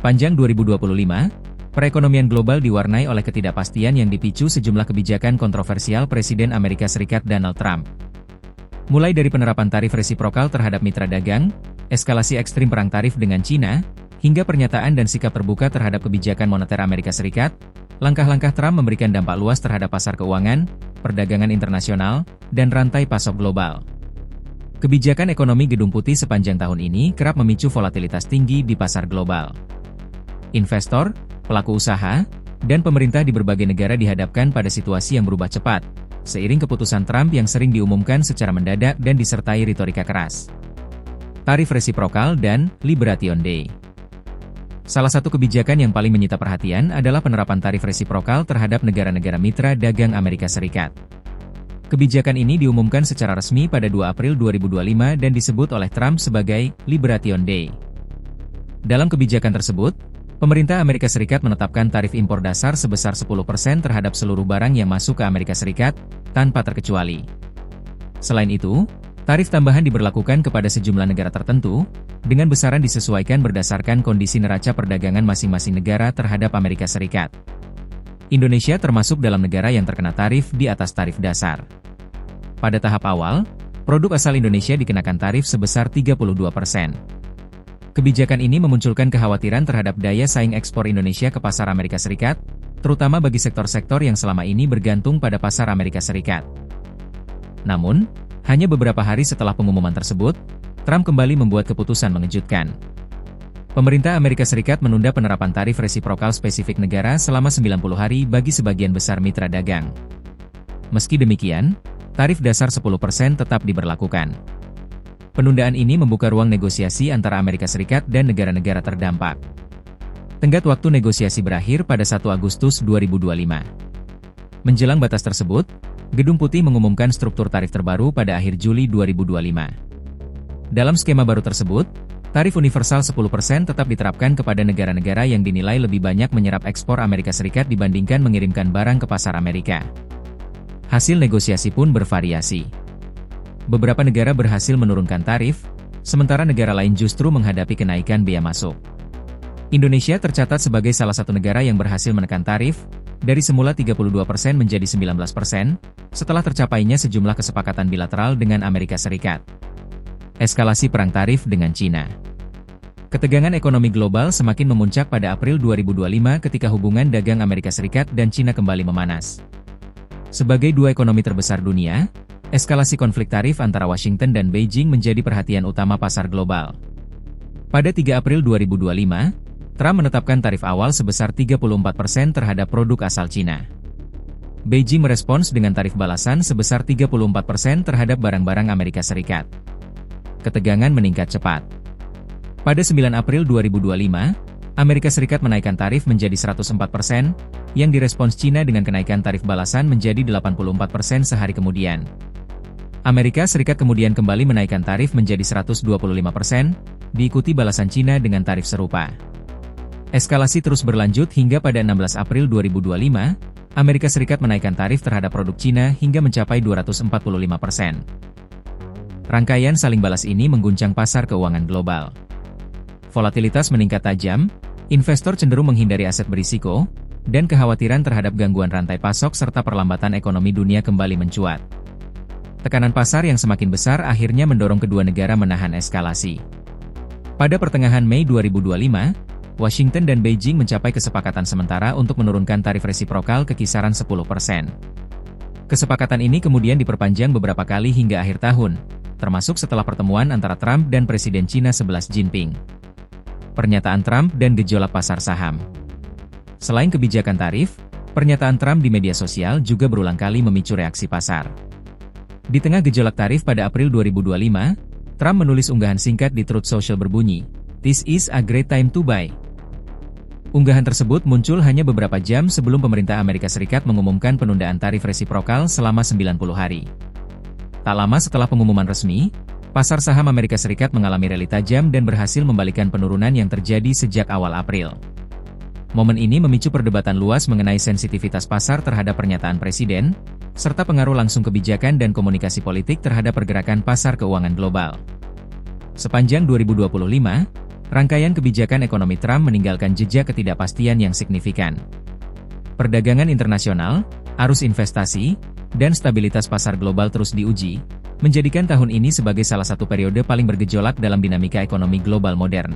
Sepanjang 2025, perekonomian global diwarnai oleh ketidakpastian yang dipicu sejumlah kebijakan kontroversial Presiden Amerika Serikat Donald Trump. Mulai dari penerapan tarif resiprokal terhadap mitra dagang, eskalasi ekstrim perang tarif dengan China, hingga pernyataan dan sikap terbuka terhadap kebijakan moneter Amerika Serikat, langkah-langkah Trump memberikan dampak luas terhadap pasar keuangan, perdagangan internasional, dan rantai pasok global. Kebijakan ekonomi Gedung Putih sepanjang tahun ini kerap memicu volatilitas tinggi di pasar global. Investor, pelaku usaha, dan pemerintah di berbagai negara dihadapkan pada situasi yang berubah cepat, seiring keputusan Trump yang sering diumumkan secara mendadak dan disertai retorika keras. Tarif resiprokal dan Liberation Day. Salah satu kebijakan yang paling menyita perhatian adalah penerapan tarif resiprokal terhadap negara-negara mitra dagang Amerika Serikat. Kebijakan ini diumumkan secara resmi pada 2 April 2025 dan disebut oleh Trump sebagai Liberation Day. Dalam kebijakan tersebut, pemerintah Amerika Serikat menetapkan tarif impor dasar sebesar 10% terhadap seluruh barang yang masuk ke Amerika Serikat, tanpa terkecuali. Selain itu, tarif tambahan diberlakukan kepada sejumlah negara tertentu, dengan besaran disesuaikan berdasarkan kondisi neraca perdagangan masing-masing negara terhadap Amerika Serikat. Indonesia termasuk dalam negara yang terkena tarif di atas tarif dasar. Pada tahap awal, produk asal Indonesia dikenakan tarif sebesar 32%. Kebijakan ini memunculkan kekhawatiran terhadap daya saing ekspor Indonesia ke pasar Amerika Serikat, terutama bagi sektor-sektor yang selama ini bergantung pada pasar Amerika Serikat. Namun, hanya beberapa hari setelah pengumuman tersebut, Trump kembali membuat keputusan mengejutkan. Pemerintah Amerika Serikat menunda penerapan tarif resiprokal spesifik negara selama 90 hari bagi sebagian besar mitra dagang. Meski demikian, tarif dasar 10% tetap diberlakukan. Penundaan ini membuka ruang negosiasi antara Amerika Serikat dan negara-negara terdampak. Tenggat waktu negosiasi berakhir pada 1 Agustus 2025. Menjelang batas tersebut, Gedung Putih mengumumkan struktur tarif terbaru pada akhir Juli 2025. Dalam skema baru tersebut, tarif universal 10% tetap diterapkan kepada negara-negara yang dinilai lebih banyak menyerap ekspor Amerika Serikat dibandingkan mengirimkan barang ke pasar Amerika. Hasil negosiasi pun bervariasi. Beberapa negara berhasil menurunkan tarif, sementara negara lain justru menghadapi kenaikan bea masuk. Indonesia tercatat sebagai salah satu negara yang berhasil menekan tarif, dari semula 32% menjadi 19%, setelah tercapainya sejumlah kesepakatan bilateral dengan Amerika Serikat. Eskalasi perang tarif dengan China. Ketegangan ekonomi global semakin memuncak pada April 2025 ketika hubungan dagang Amerika Serikat dan China kembali memanas. Sebagai dua ekonomi terbesar dunia, eskalasi konflik tarif antara Washington dan Beijing menjadi perhatian utama pasar global. Pada 3 April 2025, Trump menetapkan tarif awal sebesar 34% terhadap produk asal China. Beijing merespons dengan tarif balasan sebesar 34% terhadap barang-barang Amerika Serikat. Ketegangan meningkat cepat. Pada 9 April 2025, Amerika Serikat menaikkan tarif menjadi 104%, yang direspons China dengan kenaikan tarif balasan menjadi 84% sehari kemudian. Amerika Serikat kemudian kembali menaikkan tarif menjadi 125%, diikuti balasan China dengan tarif serupa. Eskalasi terus berlanjut hingga pada 16 April 2025, Amerika Serikat menaikkan tarif terhadap produk China hingga mencapai 245%. Rangkaian saling balas ini mengguncang pasar keuangan global. Volatilitas meningkat tajam, investor cenderung menghindari aset berisiko, dan kekhawatiran terhadap gangguan rantai pasok serta perlambatan ekonomi dunia kembali mencuat. Tekanan pasar yang semakin besar akhirnya mendorong kedua negara menahan eskalasi. Pada pertengahan Mei 2025, Washington dan Beijing mencapai kesepakatan sementara untuk menurunkan tarif resiprokal ke kisaran 10%. Kesepakatan ini kemudian diperpanjang beberapa kali hingga akhir tahun, termasuk setelah pertemuan antara Trump dan Presiden China Xi Jinping. Pernyataan Trump dan gejolak pasar saham. Selain kebijakan tarif, pernyataan Trump di media sosial juga berulang kali memicu reaksi pasar. Di tengah gejolak tarif pada April 2025, Trump menulis unggahan singkat di Truth Social berbunyi, "This is a great time to buy." Unggahan tersebut muncul hanya beberapa jam sebelum pemerintah Amerika Serikat mengumumkan penundaan tarif resiprokal selama 90 hari. Tak lama setelah pengumuman resmi, pasar saham Amerika Serikat mengalami rally tajam dan berhasil membalikkan penurunan yang terjadi sejak awal April. Momen ini memicu perdebatan luas mengenai sensitivitas pasar terhadap pernyataan Presiden, serta pengaruh langsung kebijakan dan komunikasi politik terhadap pergerakan pasar keuangan global. Sepanjang 2025, Rangkaian kebijakan ekonomi Trump meninggalkan jejak ketidakpastian yang signifikan. Perdagangan internasional, arus investasi, dan stabilitas pasar global terus diuji, menjadikan tahun ini sebagai salah satu periode paling bergejolak dalam dinamika ekonomi global modern.